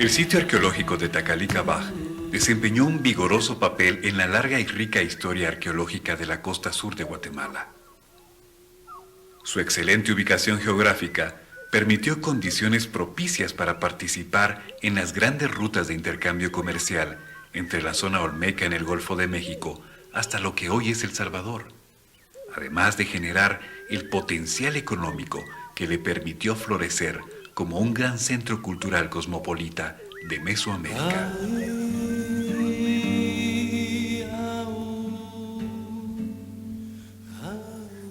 El sitio arqueológico de Tacalicabaj desempeñó un vigoroso papel en la larga y rica historia arqueológica de la costa sur de Guatemala. Su excelente ubicación geográfica permitió condiciones propicias para participar en las grandes rutas de intercambio comercial entre la zona olmeca en el Golfo de México hasta lo que hoy es El Salvador, además de generar el potencial económico que le permitió florecer como un gran centro cultural cosmopolita de Mesoamérica.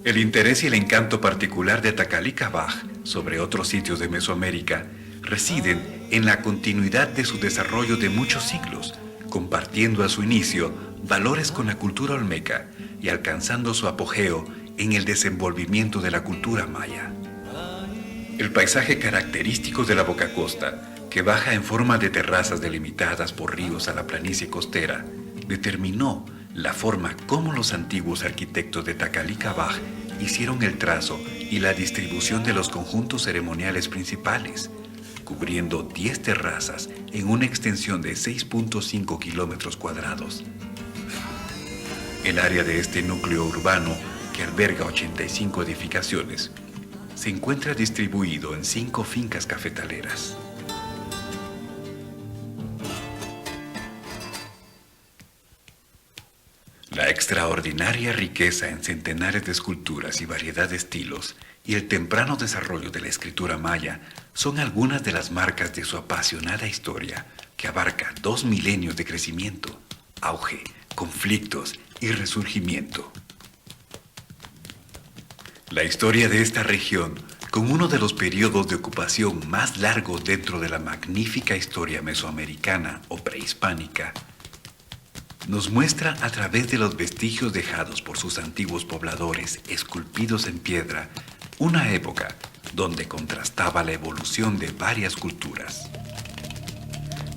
El interés y el encanto particular de Tacalicabaj sobre otros sitios de Mesoamérica residen en la continuidad de su desarrollo de muchos siglos, compartiendo a su inicio valores con la cultura olmeca y alcanzando su apogeo en el desenvolvimiento de la cultura maya. El paisaje característico de la Boca Costa, que baja en forma de terrazas delimitadas por ríos a la planicie costera, determinó la forma como los antiguos arquitectos de Tacalicabaj hicieron el trazo y la distribución de los conjuntos ceremoniales principales, cubriendo 10 terrazas en una extensión de 6.5 kilómetros cuadrados. El área de este núcleo urbano, que alberga 85 edificaciones, se encuentra distribuido en 5 fincas cafetaleras. La extraordinaria riqueza en centenares de esculturas y variedad de estilos y el temprano desarrollo de la escritura maya son algunas de las marcas de su apasionada historia que abarca 2 milenios de crecimiento, auge, conflictos y resurgimiento. La historia de esta región, con uno de los periodos de ocupación más largos dentro de la magnífica historia mesoamericana o prehispánica, nos muestra a través de los vestigios dejados por sus antiguos pobladores esculpidos en piedra una época donde contrastaba la evolución de varias culturas,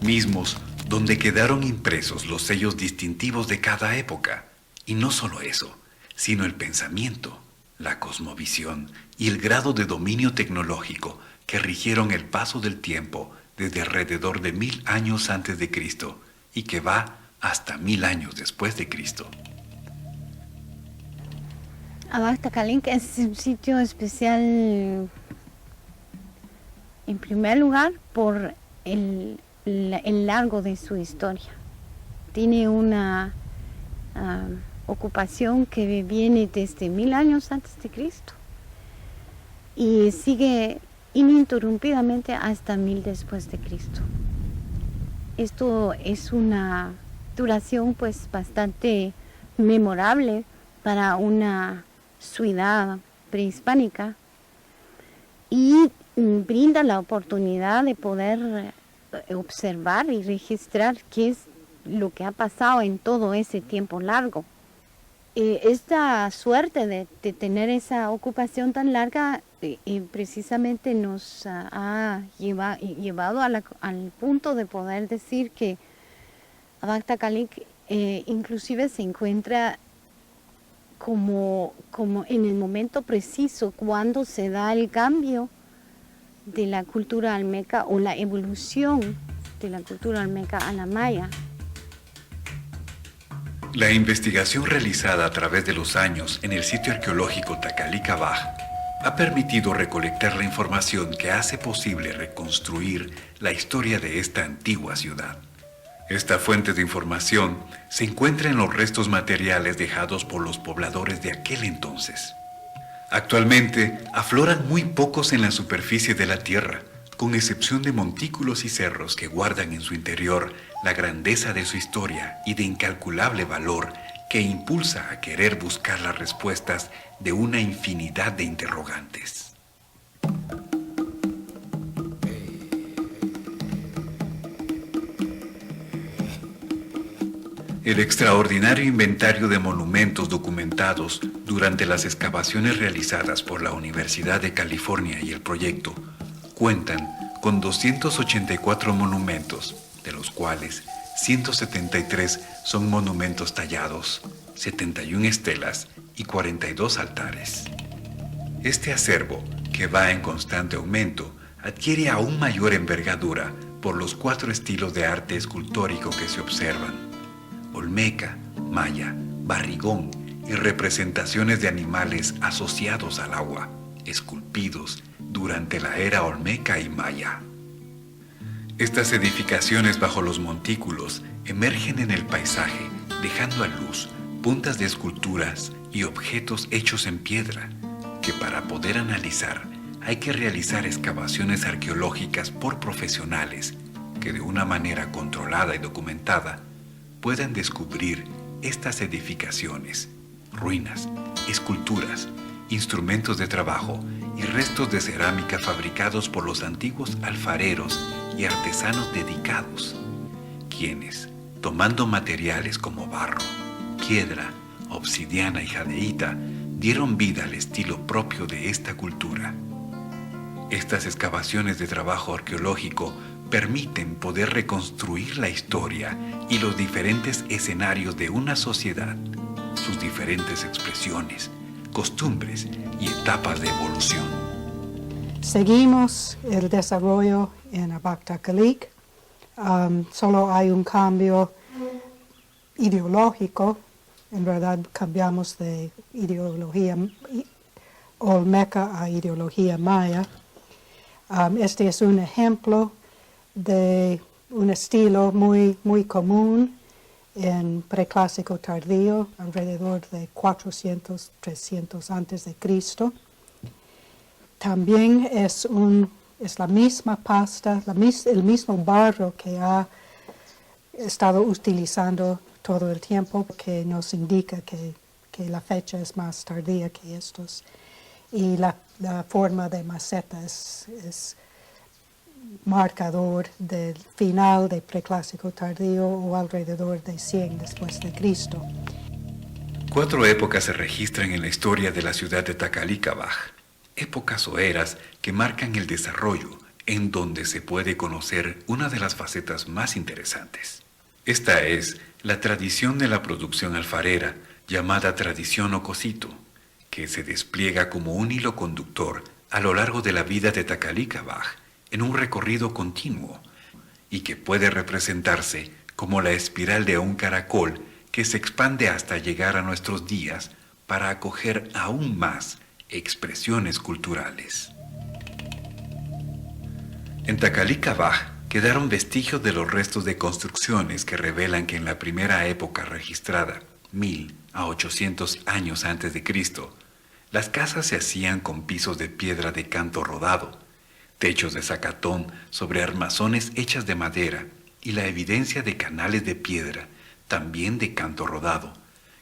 mismos donde quedaron impresos los sellos distintivos de cada época, y no solo eso, sino el pensamiento, la cosmovisión y el grado de dominio tecnológico que rigieron el paso del tiempo desde alrededor de 1000 años antes de Cristo y que va hasta 1000 años después de Cristo. Abaj Tacalinca es un sitio especial, en primer lugar, por el largo de su historia. Tiene una ocupación que viene desde 1000 años antes de Cristo y sigue ininterrumpidamente hasta 1000 después de Cristo. Esto es una duración pues bastante memorable para una ciudad prehispánica y brinda la oportunidad de poder observar y registrar qué es lo que ha pasado en todo ese tiempo largo. Esta suerte de tener esa ocupación tan larga precisamente nos ha llevado al punto de poder decir que Abaj Tacalinca inclusive se encuentra como en el momento preciso cuando se da el cambio de la cultura olmeca o la evolución de la cultura olmeca a la maya. La investigación realizada a través de los años en el sitio arqueológico Tacalicabaj ha permitido recolectar la información que hace posible reconstruir la historia de esta antigua ciudad. Esta fuente de información se encuentra en los restos materiales dejados por los pobladores de aquel entonces. Actualmente afloran muy pocos en la superficie de la tierra, con excepción de montículos y cerros que guardan en su interior la grandeza de su historia y de incalculable valor que impulsa a querer buscar las respuestas de una infinidad de interrogantes. El extraordinario inventario de monumentos documentados durante las excavaciones realizadas por la Universidad de California y el proyecto cuentan con 284 monumentos, de los cuales 173 son monumentos tallados, 71 estelas y 42 altares. Este acervo, que va en constante aumento, adquiere aún mayor envergadura por los 4 estilos de arte escultórico que se observan: olmeca, maya, barrigón y representaciones de animales asociados al agua, esculpidos durante la era olmeca y maya. Estas edificaciones bajo los montículos emergen en el paisaje, dejando a luz puntas de esculturas y objetos hechos en piedra, que para poder analizar hay que realizar excavaciones arqueológicas por profesionales que de una manera controlada y documentada puedan descubrir estas edificaciones, ruinas, esculturas, instrumentos de trabajo y restos de cerámica fabricados por los antiguos alfareros y artesanos dedicados, quienes, tomando materiales como barro, piedra, obsidiana y jadeíta, dieron vida al estilo propio de esta cultura. Estas excavaciones de trabajo arqueológico permiten poder reconstruir la historia y los diferentes escenarios de una sociedad, sus diferentes expresiones, costumbres y etapas de evolución. Seguimos el desarrollo en Abac Takalik. Solo hay un cambio ideológico. En verdad cambiamos de ideología olmeca a ideología maya. Este es un ejemplo de un estilo muy común en preclásico tardío, alrededor de 400, 300 antes de Cristo. También es la misma pasta, el mismo barro que ha estado utilizando todo el tiempo, que nos indica que la fecha es más tardía que estos. Y la forma de maceta es marcador del final de preclásico tardío o alrededor de 100 después de Cristo. 4 épocas se registran en la historia de la ciudad de Takalikabaj, épocas o eras que marcan el desarrollo, en donde se puede conocer una de las facetas más interesantes. Esta es la tradición de la producción alfarera, llamada tradición Ocosito, que se despliega como un hilo conductor a lo largo de la vida de Takalikabaj, en un recorrido continuo, y que puede representarse como la espiral de un caracol que se expande hasta llegar a nuestros días para acoger aún más expresiones culturales. En Takalikabaj quedaron vestigios de los restos de construcciones que revelan que en la primera época registrada, 1000 a 800 años antes de Cristo, las casas se hacían con pisos de piedra de canto rodado, techos de zacatón sobre armazones hechas de madera y la evidencia de canales de piedra, también de canto rodado,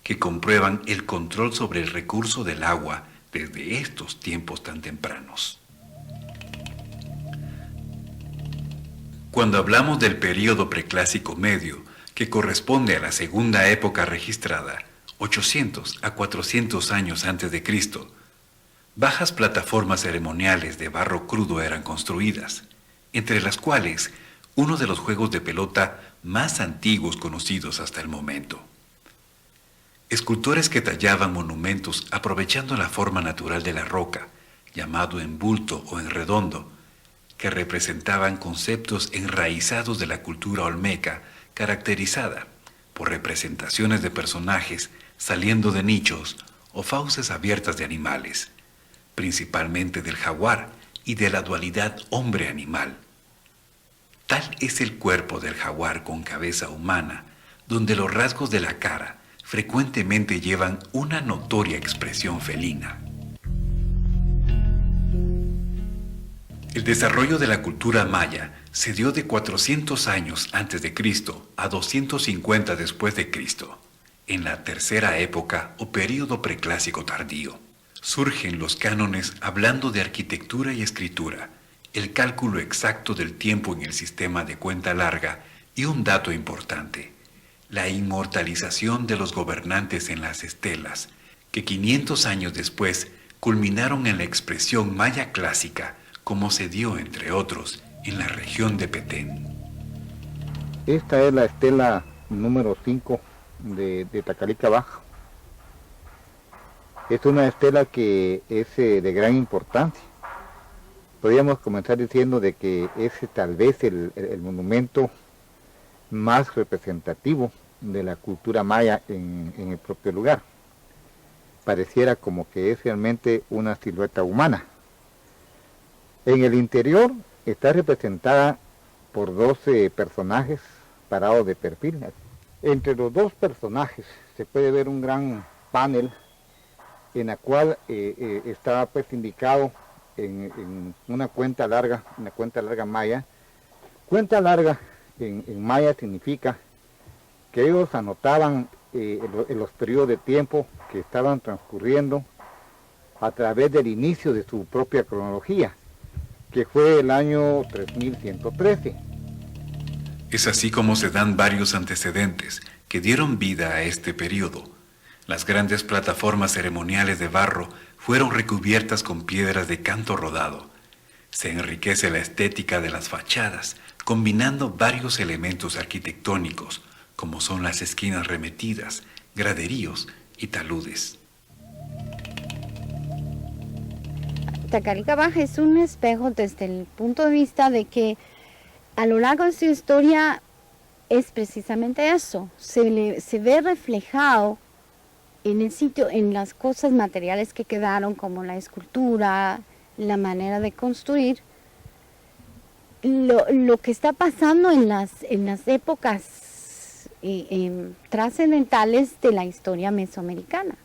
que comprueban el control sobre el recurso del agua desde estos tiempos tan tempranos. Cuando hablamos del período preclásico medio, que corresponde a la segunda época registrada, 800 a 400 años antes de Cristo, bajas plataformas ceremoniales de barro crudo eran construidas, entre las cuales uno de los juegos de pelota más antiguos conocidos hasta el momento. Escultores que tallaban monumentos aprovechando la forma natural de la roca, llamado en bulto o en redondo, que representaban conceptos enraizados de la cultura olmeca, caracterizada por representaciones de personajes saliendo de nichos o fauces abiertas de animales, principalmente del jaguar y de la dualidad hombre-animal. Tal es el cuerpo del jaguar con cabeza humana, donde los rasgos de la cara frecuentemente llevan una notoria expresión felina. El desarrollo de la cultura maya se dio de 400 años antes de Cristo a 250 después de Cristo, en la tercera época o período preclásico tardío. Surgen los cánones hablando de arquitectura y escritura, el cálculo exacto del tiempo en el sistema de cuenta larga y un dato importante: la inmortalización de los gobernantes en las estelas, que 500 años después culminaron en la expresión maya clásica, como se dio, entre otros, en la región de Petén. Esta es la estela número 5 de Takalikabaj. Es una estela que es de gran importancia, podríamos comenzar diciendo de que es tal vez el monumento más representativo de la cultura maya en el propio lugar. Pareciera como que es realmente una silueta humana. En el interior está representada por 12 personajes parados de perfil. Entre los dos personajes se puede ver un gran panel en la cual está pues indicado en una cuenta larga maya. Cuenta larga en maya significa que ellos anotaban en los periodos de tiempo que estaban transcurriendo a través del inicio de su propia cronología, que fue el año 3113. Es así como se dan varios antecedentes que dieron vida a este periodo. Las grandes plataformas ceremoniales de barro fueron recubiertas con piedras de canto rodado. Se enriquece la estética de las fachadas, combinando varios elementos arquitectónicos, como son las esquinas remetidas, graderíos y taludes. Tacalica Baja es un espejo desde el punto de vista de que a lo largo de su historia es precisamente eso, se ve reflejado en el sitio, en las cosas materiales que quedaron, como la escultura, la manera de construir, lo que está pasando en las épocas trascendentales de la historia mesoamericana,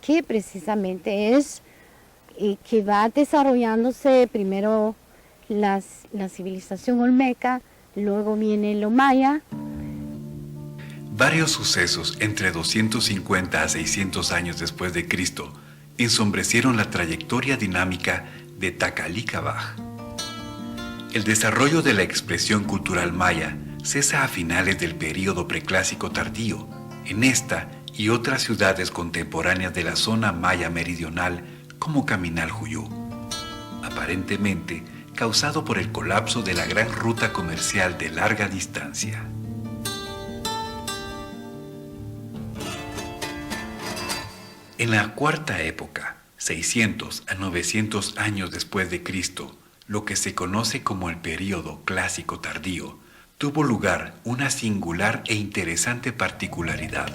que precisamente es que va desarrollándose primero la civilización olmeca, luego viene lo maya. Varios sucesos entre 250 a 600 años después de Cristo ensombrecieron la trayectoria dinámica de Tacalica Baja. El desarrollo de la expresión cultural maya cesa a finales del período preclásico tardío en esta y otras ciudades contemporáneas de la zona maya meridional como Caminal-Juyú, aparentemente causado por el colapso de la gran ruta comercial de larga distancia. En la cuarta época, 600 a 900 años después de Cristo, lo que se conoce como el período clásico tardío, tuvo lugar una singular e interesante particularidad.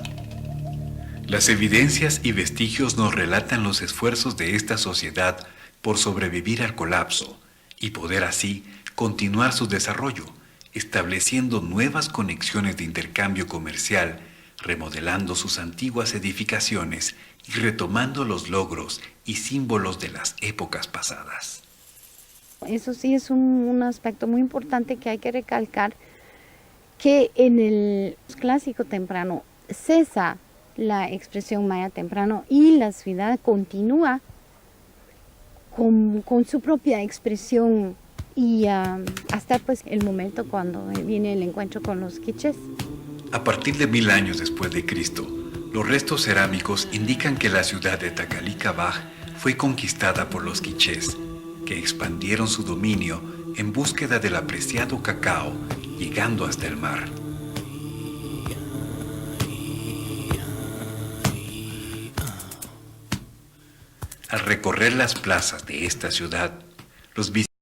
Las evidencias y vestigios nos relatan los esfuerzos de esta sociedad por sobrevivir al colapso y poder así continuar su desarrollo, estableciendo nuevas conexiones de intercambio comercial, remodelando sus antiguas edificaciones y retomando los logros y símbolos de las épocas pasadas. Eso sí es un aspecto muy importante que hay que recalcar, que en el clásico temprano cesa la expresión maya temprano y la ciudad continúa con su propia expresión y hasta pues el momento cuando viene el encuentro con los quichés. A partir de 1000 años después de Cristo, los restos cerámicos indican que la ciudad de Tacalica Baja fue conquistada por los quichés, que expandieron su dominio en búsqueda del apreciado cacao, llegando hasta el mar. Al recorrer las plazas de esta ciudad, los visitantes